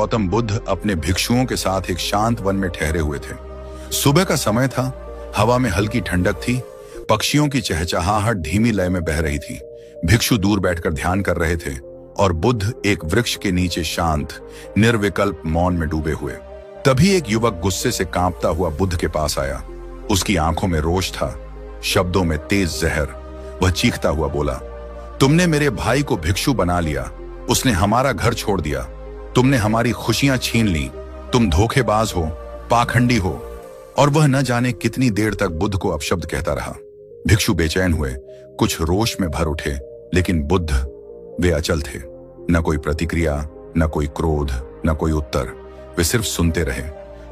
गौतम बुद्ध अपने भिक्षुओं के साथ एक शांत वन में ठहरे हुए थे। सुबह का समय था, हवा में हल्की ठंडक थी, पक्षियों की चहचहाहट धीमी लय में बह रही थी। भिक्षु दूर बैठकर ध्यान कर रहे थे और बुद्ध एक वृक्ष के नीचे शांत, निर्विकल्प मौन में डूबे हुए। तभी एक युवक गुस्से से कांपता हुआ बुद्ध के पास आया। उसकी आंखों में रोष था, शब्दों में तेज जहर। वह चीखता हुआ बोला, तुमने मेरे भाई को भिक्षु बना लिया, उसने हमारा घर छोड़ दिया, तुमने हमारी खुशियां छीन ली, तुम धोखेबाज हो, पाखंडी हो। और वह न जाने कितनी देर तक बुद्ध को अपशब्द कहता रहा। भिक्षु बेचैन हुए, कुछ रोष में भर उठे, लेकिन बुद्ध वे अचल थे। न कोई प्रतिक्रिया, न कोई क्रोध, न कोई उत्तर। वे सिर्फ सुनते रहे,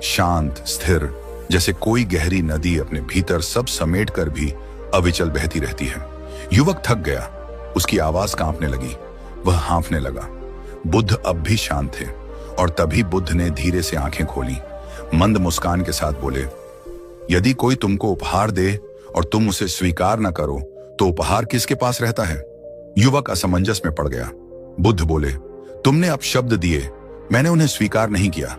शांत, स्थिर, जैसे कोई गहरी नदी अपने भीतर सब समेट कर भी अविचल बहती रहती है। युवक थक गया, उसकी आवाज कांपने लगी, वह हाँफने लगा। बुद्ध अब भी शांत थे और तभी बुद्ध ने धीरे से आंखें खोली, मंद मुस्कान के साथ बोले, यदि कोई तुमको उपहार दे और तुम उसे स्वीकार न करो तो उपहार किसके पास रहता है? युवक असमंजस में पड़ गया। बुद्ध बोले, तुमने अपशब्द दिए, मैंने उन्हें स्वीकार नहीं किया,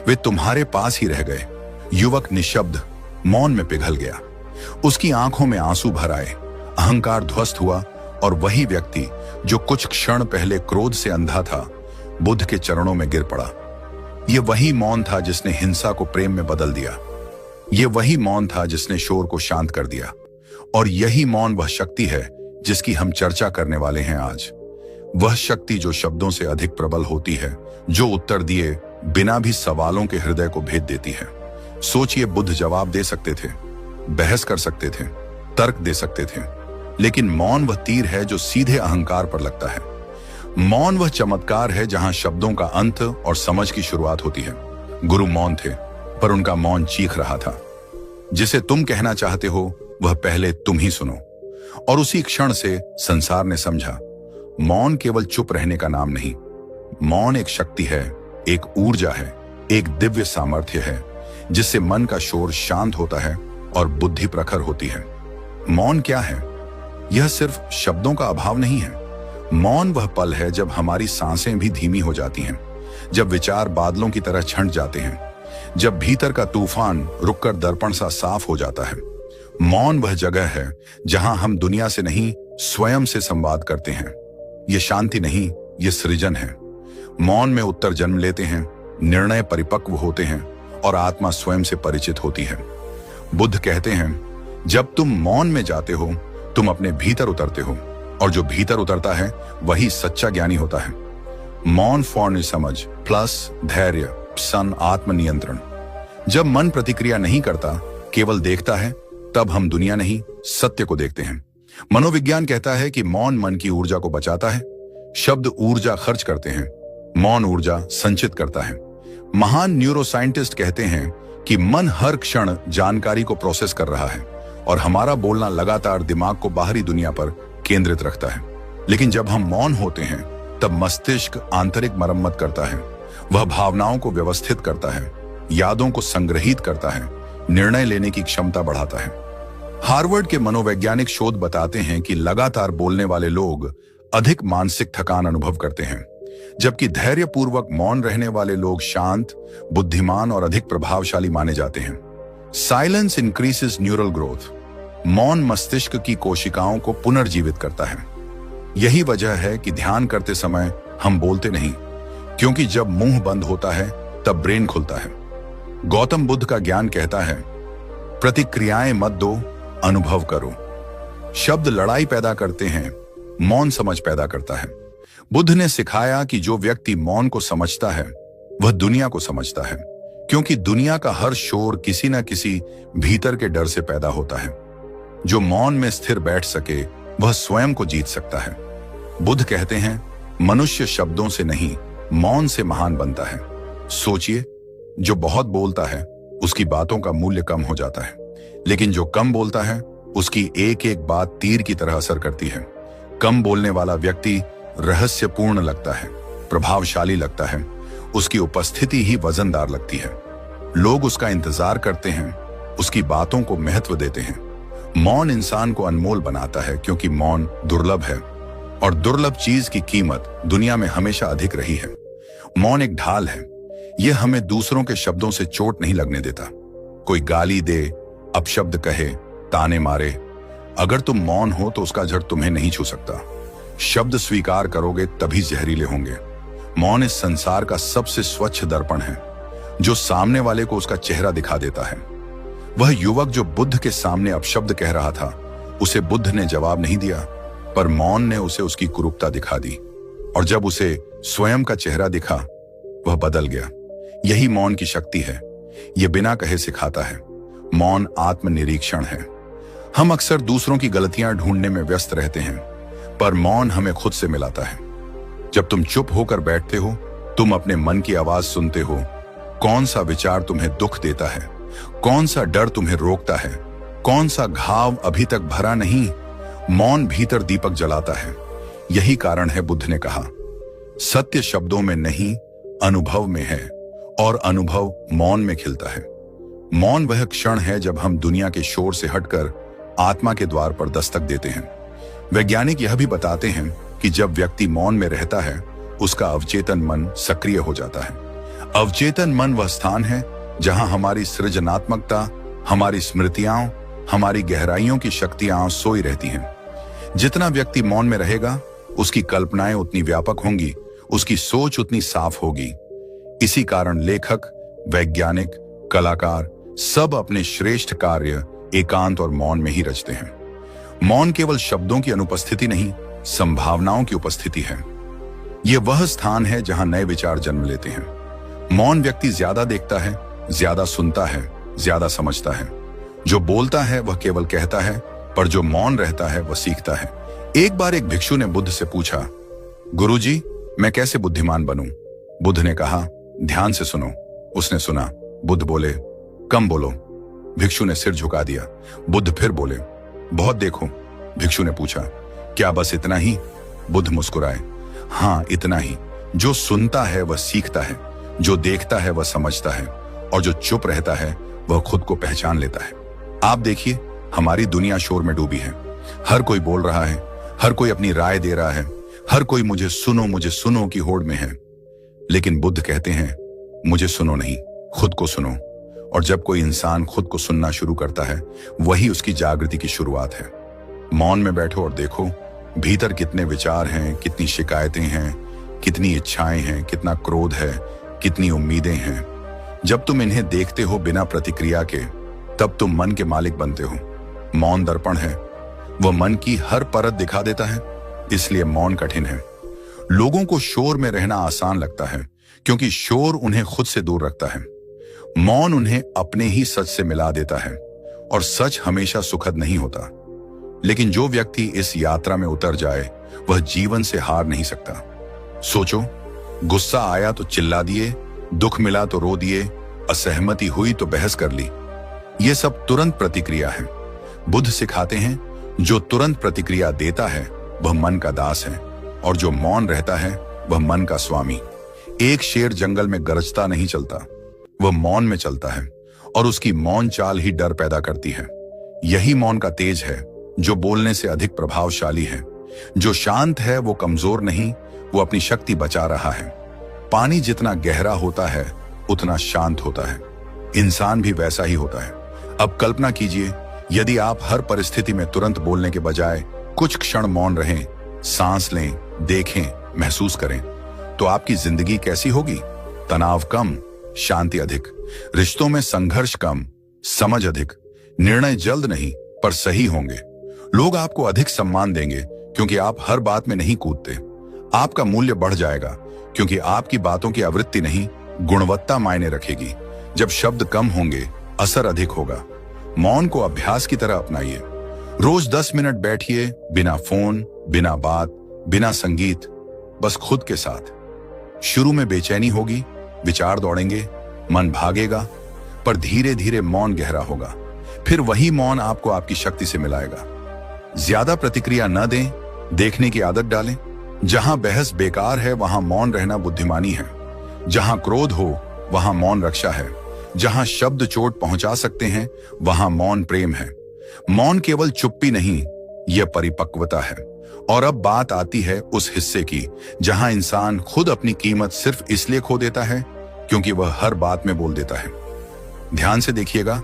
वे तुम्हारे पास ही रह गए। युवक निशब्द, मौन में पिघल गया। उसकी आंखों में आंसू भर आए, अहंकार ध्वस्त हुआ और वही व्यक्ति जो कुछ क्षण पहले क्रोध से अंधा था, बुद्ध के चरणों में गिर पड़ा। यह वही मौन था जिसने हिंसा को प्रेम में बदल दिया। यह वही मौन था जिसने शोर को शांत कर दिया। और यही मौन वह शक्ति है जिसकी हम चर्चा करने वाले हैं आज। वह शक्ति जो शब्दों से अधिक प्रबल होती है, जो उत्तर दिए बिना भी सवालों के हृदय को भेद देती है। सोचिए, बुद्ध जवाब दे सकते थे, बहस कर सकते थे, तर्क दे सकते थे, लेकिन मौन वह तीर है जो सीधे अहंकार पर लगता है। मौन वह चमत्कार है जहां शब्दों का अंत और समझ की शुरुआत होती है। गुरु मौन थे, पर उनका मौन चीख रहा था, जिसे तुम कहना चाहते हो वह पहले तुम ही सुनो। और उसी क्षण से संसार ने समझा, मौन केवल चुप रहने का नाम नहीं, मौन एक शक्ति है, एक ऊर्जा है, एक दिव्य सामर्थ्य है, जिससे मन का शोर शांत होता है और बुद्धि प्रखर होती है। मौन क्या है? यह सिर्फ शब्दों का अभाव नहीं है। मौन वह पल है जब हमारी सांसें भी धीमी हो जाती हैं, जब विचार बादलों की तरह छंट जाते हैं, जब भीतर का तूफान रुककर दर्पण सा साफ हो जाता है। मौन वह जगह है जहां हम दुनिया से नहीं, स्वयं से संवाद करते हैं। यह शांति नहीं, यह सृजन है। मौन में उत्तर जन्म लेते हैं, निर्णय परिपक्व होते हैं और आत्मा स्वयं से परिचित होती है। बुद्ध कहते हैं, जब तुम मौन में जाते हो तुम अपने भीतर उतरते हो, और जो भीतर उतरता है वही सच्चा ज्ञानी होता है। मौन फौर्य समझ प्लस धैर्य सन आत्मनियंत्रण। जब मन प्रतिक्रिया नहीं करता, केवल देखता है, तब हम दुनिया नहीं, सत्य को देखते हैं। मनोविज्ञान कहता है कि मौन मन की ऊर्जा को बचाता है। शब्द ऊर्जा खर्च करते हैं, मौन ऊर्जा संचित करता है। महान न्यूरोसाइंटिस्ट कहते हैं कि मन हर क्षण जानकारी को प्रोसेस कर रहा है और हमारा बोलना लगातार दिमाग को बाहरी दुनिया पर केंद्रित रखता है। लेकिन जब हम मौन होते हैं तब मस्तिष्क आंतरिक मरम्मत करता है। वह भावनाओं को व्यवस्थित करता है, यादों को संग्रहित करता है, निर्णय लेने की क्षमता बढ़ाता है। हार्वर्ड के मनोवैज्ञानिक शोध बताते हैं कि लगातार बोलने वाले लोग अधिक मानसिक थकान अनुभव करते हैं, जबकि धैर्यपूर्वक मौन रहने वाले लोग शांत, बुद्धिमान और अधिक प्रभावशाली माने जाते हैं। Silence increases neural growth. मौन मस्तिष्क की कोशिकाओं को पुनर्जीवित करता है। यही वजह है कि ध्यान करते समय हम बोलते नहीं, क्योंकि जब मुंह बंद होता है तब ब्रेन खुलता है। गौतम बुद्ध का ज्ञान कहता है, प्रतिक्रियाएं मत दो, अनुभव करो। शब्द लड़ाई पैदा करते हैं, मौन समझ पैदा करता है। बुद्ध ने सिखाया कि जो व्यक्ति मौन को समझता है वह दुनिया को समझता है, क्योंकि दुनिया का हर शोर किसी न किसी भीतर के डर से पैदा होता है। जो मौन में स्थिर बैठ सके वह स्वयं को जीत सकता है। बुद्ध कहते हैं, मनुष्य शब्दों से नहीं, मौन से महान बनता है। सोचिए, जो बहुत बोलता है उसकी बातों का मूल्य कम हो जाता है, लेकिन जो कम बोलता है उसकी एक एक बात तीर की तरह असर करती है। कम बोलने वाला व्यक्ति रहस्यपूर्ण लगता है, प्रभावशाली लगता है, उसकी उपस्थिति ही वजनदार लगती है। लोग उसका इंतजार करते हैं, उसकी बातों को महत्व देते हैं। मौन इंसान को अनमोल बनाता है, क्योंकि मौन दुर्लभ है और दुर्लभ चीज की कीमत दुनिया में हमेशा अधिक रही है। मौन एक ढाल है, यह हमें दूसरों के शब्दों से चोट नहीं लगने देता। कोई गाली दे, अपशब्द कहे, ताने मारे, अगर तुम मौन हो तो उसका जड़ तुम्हें नहीं छू सकता। शब्द स्वीकार करोगे तभी जहरीले होंगे। मौन इस संसार का सबसे स्वच्छ दर्पण है, जो सामने वाले को उसका चेहरा दिखा देता है। वह युवक जो बुद्ध के सामने अपशब्द कह रहा था, उसे बुद्ध ने जवाब नहीं दिया, पर मौन ने उसे उसकी कुरूपता दिखा दी। और जब उसे स्वयं का चेहरा दिखा, वह बदल गया। यही मौन की शक्ति है। यह बिना कहे सिखाता है। मौन आत्मनिरीक्षण है। हम अक्सर दूसरों की गलतियां ढूंढने में व्यस्त रहते हैं, पर मौन हमें खुद से मिलाता है। जब तुम चुप होकर बैठते हो, तुम अपने मन की आवाज सुनते हो। कौन सा विचार तुम्हें दुख देता है, कौन सा डर तुम्हें रोकता है, कौन सा घाव अभी तक भरा नहीं। मौन भीतर दीपक जलाता है। यही कारण है बुद्ध ने कहा, सत्य शब्दों में नहीं, अनुभव में है, और अनुभव मौन में खिलता है। मौन वह क्षण है जब हम दुनिया के शोर से हटकर आत्मा के द्वार पर दस्तक देते हैं। वैज्ञानिक यह भी बताते हैं कि जब व्यक्ति मौन में रहता है, उसका अवचेतन मन सक्रिय हो जाता है। अवचेतन मन वह स्थान है जहां हमारी सृजनात्मकता, हमारी स्मृतियां, हमारी गहराइयों की शक्तियां सोई रहती हैं। जितना व्यक्ति मौन में रहेगा, उसकी कल्पनाएं उतनी व्यापक होंगी, उसकी सोच उतनी साफ होगी। इसी कारण लेखक, वैज्ञानिक, कलाकार सब अपने श्रेष्ठ कार्य एकांत और मौन में ही रचते हैं। मौन केवल शब्दों की अनुपस्थिति नहीं, संभावनाओं की उपस्थिति है। यह वह स्थान है जहां नए विचार जन्म लेते हैं। मौन व्यक्ति ज्यादा देखता है, ज्यादा सुनता है, ज्यादा समझता है। जो बोलता है वह केवल कहता है, पर जो मौन रहता है वह सीखता है। एक बार एक भिक्षु ने बुद्ध से पूछा, गुरुजी, मैं कैसे बुद्धिमान बनूं? बुद्ध ने कहा, ध्यान से सुनो। उसने सुना। बुद्ध बोले, कम बोलो। भिक्षु ने सिर झुका दिया। बुद्ध फिर बोले, बहुत देखो। भिक्षु ने पूछा, क्या बस इतना ही? बुद्ध मुस्कुराए, हाँ, इतना ही। जो सुनता है वह सीखता है, जो देखता है वह समझता है, और जो चुप रहता है वह खुद को पहचान लेता है। आप देखिए, हमारी दुनिया शोर में डूबी है। हर कोई बोल रहा है, हर कोई अपनी राय दे रहा है, हर कोई मुझे सुनो की होड़ में है। लेकिन बुद्ध कहते हैं, मुझे सुनो नहीं, खुद को सुनो। और जब कोई इंसान खुद को सुनना शुरू करता है, वही उसकी जागृति की शुरुआत है। मौन में बैठो और देखो, भीतर कितने विचार हैं, कितनी शिकायतें हैं, कितनी इच्छाएं हैं, कितना क्रोध है, कितनी उम्मीदें हैं। जब तुम इन्हें देखते हो बिना प्रतिक्रिया के, तब तुम मन के मालिक बनते हो। मौन दर्पण है, वह मन की हर परत दिखा देता है। इसलिए मौन कठिन है। लोगों को शोर में रहना आसान लगता है, क्योंकि शोर उन्हें खुद से दूर रखता है। मौन उन्हें अपने ही सच से मिला देता है, और सच हमेशा सुखद नहीं होता। लेकिन जो व्यक्ति इस यात्रा में उतर जाए, वह जीवन से हार नहीं सकता। सोचो, गुस्सा आया तो चिल्ला दिए, दुख मिला तो रो दिए, असहमति हुई तो बहस कर ली। यह सब तुरंत प्रतिक्रिया है। बुद्ध सिखाते हैं, जो तुरंत प्रतिक्रिया देता है वह मन का दास है, और जो मौन रहता है वह मन का स्वामी। एक शेर जंगल में गरजता नहीं चलता, वह मौन में चलता है, और उसकी मौन चाल ही डर पैदा करती है। यही मौन का तेज है, जो बोलने से अधिक प्रभावशाली है। जो शांत है वो कमजोर नहीं, वो अपनी शक्ति बचा रहा है। पानी जितना गहरा होता है उतना शांत होता है। इंसान भी वैसा ही होता है। अब कल्पना कीजिए, यदि आप हर परिस्थिति में तुरंत बोलने के बजाय कुछ क्षण मौन रहें, सांस लें, देखें, महसूस करें, तो आपकी जिंदगी कैसी होगी? तनाव कम, शांति अधिक, रिश्तों में संघर्ष कम, समझ अधिक, निर्णय जल्द नहीं पर सही होंगे। लोग आपको अधिक सम्मान देंगे, क्योंकि आप हर बात में नहीं कूदते। आपका मूल्य बढ़ जाएगा, क्योंकि आपकी बातों की आवृत्ति नहीं, गुणवत्ता मायने रखेगी। जब शब्द कम होंगे, असर अधिक होगा। मौन को अभ्यास की तरह अपनाइए। रोज 10 मिनट बैठिए, बिना फोन, बिना बात, बिना संगीत, बस खुद के साथ। शुरू में बेचैनी होगी, विचार दौड़ेंगे, मन भागेगा, पर धीरे धीरे मौन गहरा होगा। फिर वही मौन आपको आपकी शक्ति से मिलाएगा। ज्यादा प्रतिक्रिया न दें, देखने की आदत डालें। जहां बहस बेकार है वहां मौन रहना बुद्धिमानी है। जहां क्रोध हो वहां मौन रक्षा है। जहां शब्द चोट पहुंचा सकते हैं वहां मौन प्रेम है। मौन केवल चुप्पी नहीं, यह परिपक्वता है। और अब बात आती है उस हिस्से की जहां इंसान खुद अपनी कीमत सिर्फ इसलिए खो देता है क्योंकि वह हर बात में बोल देता है। ध्यान से देखिएगा,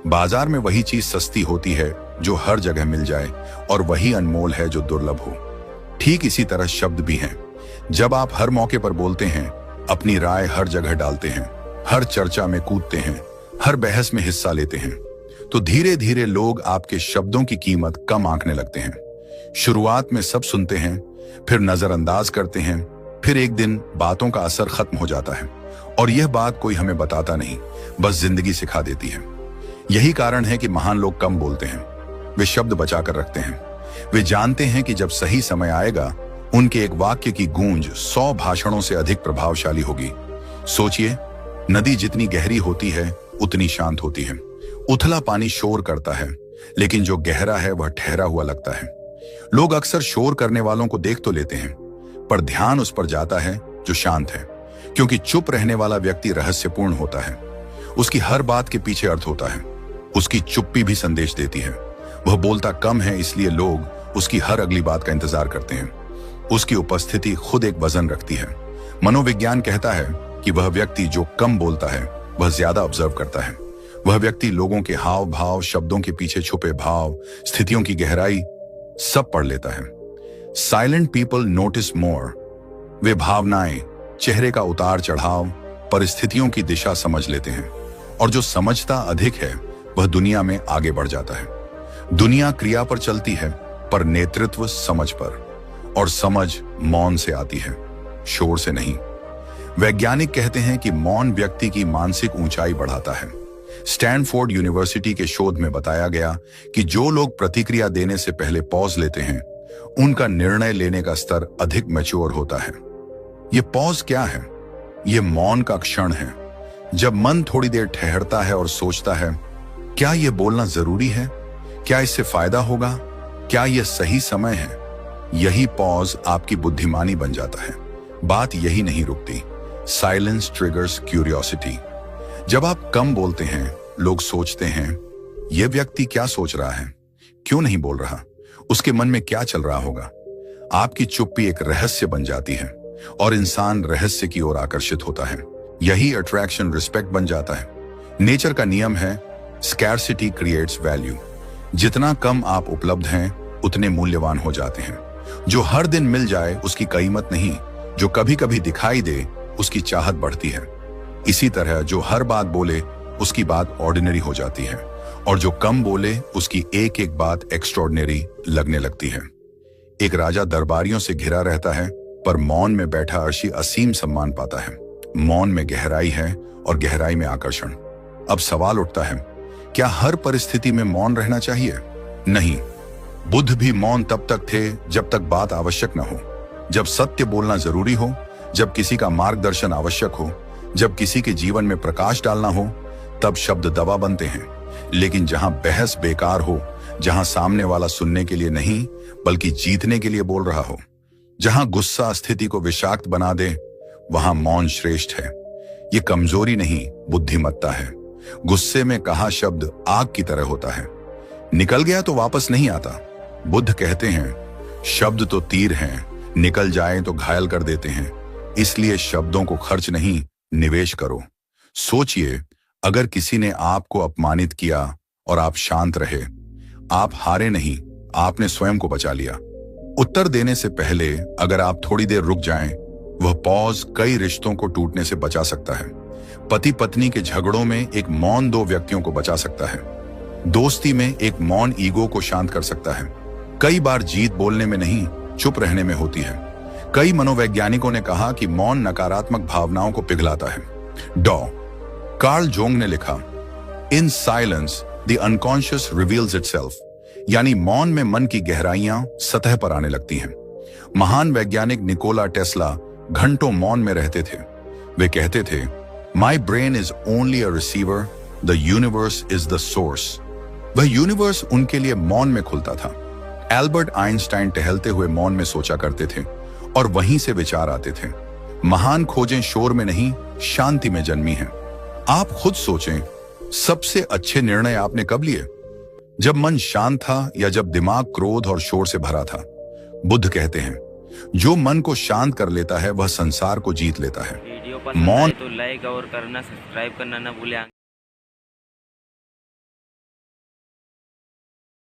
बाजार में वही चीज सस्ती होती है जो हर जगह मिल जाए, और वही अनमोल है जो दुर्लभ हो। ठीक इसी तरह शब्द भी हैं। जब आप हर मौके पर बोलते हैं, अपनी राय हर जगह डालते हैं, हर चर्चा में कूदते हैं, हर बहस में हिस्सा लेते हैं, तो धीरे धीरे लोग आपके शब्दों की कीमत कम आंकने लगते हैं। शुरुआत में सब सुनते हैं, फिर नजरअंदाज करते हैं, फिर एक दिन बातों का असर खत्म हो जाता है, और यह बात कोई हमें बताता नहीं, बस जिंदगी सिखा देती है। यही कारण है कि महान लोग कम बोलते हैं। वे शब्द बचा कर रखते हैं। वे जानते हैं कि जब सही समय आएगा, उनके एक वाक्य की गूंज 100 भाषणों से अधिक प्रभावशाली होगी। सोचिए, नदी जितनी गहरी होती है उतनी शांत होती है। उथला पानी शोर करता है, लेकिन जो गहरा है वह ठहरा हुआ लगता है। लोग अक्सर शोर करने वालों को देख तो लेते हैं, पर ध्यान उस पर जाता है जो शांत है, क्योंकि चुप रहने वाला व्यक्ति रहस्यपूर्ण होता है। उसकी हर बात के पीछे अर्थ होता है। उसकी चुप्पी भी संदेश देती है। वह बोलता कम है, इसलिए लोग उसकी हर अगली बात का इंतजार करते हैं। उसकी उपस्थिति खुद एक वजन रखती है। मनोविज्ञान कहता है कि वह व्यक्ति जो कम बोलता है वह ज्यादा ऑब्जर्व करता है। वह व्यक्ति लोगों के हाव भाव, शब्दों के पीछे छुपे भाव, स्थितियों की गहराई सब पढ़ लेता है। साइलेंट पीपल नोटिस मोर। वे भावनाएं, चेहरे का उतार चढ़ाव, परिस्थितियों की दिशा समझ लेते हैं, और जो समझता अधिक है वह दुनिया में आगे बढ़ जाता है। दुनिया क्रिया पर चलती है, पर नेतृत्व समझ पर, और समझ मौन से आती है, शोर से नहीं। वैज्ञानिक कहते हैं कि मौन व्यक्ति की मानसिक ऊंचाई बढ़ाता है। स्टैनफोर्ड यूनिवर्सिटी के शोध में बताया गया कि जो लोग प्रतिक्रिया देने से पहले पॉज लेते हैं, उनका निर्णय लेने का स्तर अधिक मैच्योर होता है। ये पॉज क्या है? ये मौन का क्षण है, जब मन थोड़ी देर ठहरता है और सोचता है, क्या यह बोलना जरूरी है? क्या इससे फायदा होगा? क्या यह सही समय है? यही पॉज आपकी बुद्धिमानी बन जाता है। बात यही नहीं रुकती। Silence triggers curiosity. जब आप कम बोलते हैं, लोग सोचते हैं, यह व्यक्ति क्या सोच रहा है, क्यों नहीं बोल रहा, उसके मन में क्या चल रहा होगा। आपकी चुप्पी एक रहस्य बन जाती है, और इंसान रहस्य की ओर आकर्षित होता है। यही अट्रैक्शन रिस्पेक्ट बन जाता है। नेचर का नियम है, स्कैर्सिटी क्रिएट्स वैल्यू। जितना कम आप उपलब्ध हैं, उतने मूल्यवान हो जाते हैं। जो हर दिन मिल जाए उसकी कीमत नहीं, जो कभी कभी दिखाई दे उसकी चाहत बढ़ती है। इसी तरह जो हर बात बोले उसकी बात ऑर्डिनरी हो जाती है, और जो कम बोले उसकी एक एक बात एक्स्ट्रॉर्डिनरी लगने लगती है। एक राजा दरबारियों से घिरा रहता है, पर मौन में बैठा अर्शी असीम सम्मान पाता है। मौन में गहराई है, और गहराई में आकर्षण। अब सवाल उठता है, क्या हर परिस्थिति में मौन रहना चाहिए? नहीं। बुद्ध भी मौन तब तक थे जब तक बात आवश्यक न हो, जब सत्य बोलना जरूरी हो, जब किसी का मार्गदर्शन आवश्यक हो, जब किसी के जीवन में प्रकाश डालना हो, तब शब्द दवा बनते हैं। लेकिन जहां बहस बेकार हो, जहां सामने वाला सुनने के लिए नहीं बल्कि जीतने के लिए बोल रहा हो, जहां गुस्सा स्थिति को विषाक्त बना दे, वहां मौन श्रेष्ठ है। ये कमजोरी नहीं, बुद्धिमत्ता है। गुस्से में कहा शब्द आग की तरह होता है, निकल गया तो वापस नहीं आता। बुद्ध कहते हैं, शब्द तो तीर हैं, निकल जाए तो घायल कर देते हैं, इसलिए शब्दों को खर्च नहीं, निवेश करो। सोचिए, अगर किसी ने आपको अपमानित किया और आप शांत रहे, आप हारे नहीं, आपने स्वयं को बचा लिया। उत्तर देने से पहले अगर आप थोड़ी देर रुक जाएं, वह पॉज कई रिश्तों को टूटने से बचा सकता है। पति पत्नी के झगड़ों में एक मौन 2 व्यक्तियों को बचा सकता है। दोस्ती में एक मौन ईगो को शांत कर सकता है। कई बार जीत बोलने में नहीं, चुप रहने में होती है। कई मनोवैज्ञानिकों ने कहा कि मौन नकारात्मक भावनाओं को पिघलाता है। कार्ल जोंग ने लिखा, in silence the unconscious reveals itself, यानी मौन में मन की गहराइयां सतह पर आने लगती हैं। महान वैज्ञानिक निकोला टेस्ला घंटों मौन में रहते थे। वे कहते थे, my brain is only a receiver, the universe is the source. वह यूनिवर्स उनके लिए मौन में खुलता था। एल्बर्ट आइंस्टाइन टहलते हुए मौन में सोचा करते थे, और वहीं से विचार आते थे। महान खोजें शोर में नहीं, शांति में जन्मी हैं। आप खुद सोचें, सबसे अच्छे निर्णय आपने कब लिए? जब मन शांत था या जब दिमाग क्रोध और शोर से भरा था? बुद्ध कहते हैं, जो मन को शांत कर लेता है वह संसार को जीत लेता है। पसंद मौन आए तो लाइक और करना, सब्सक्राइब करना ना भूलें।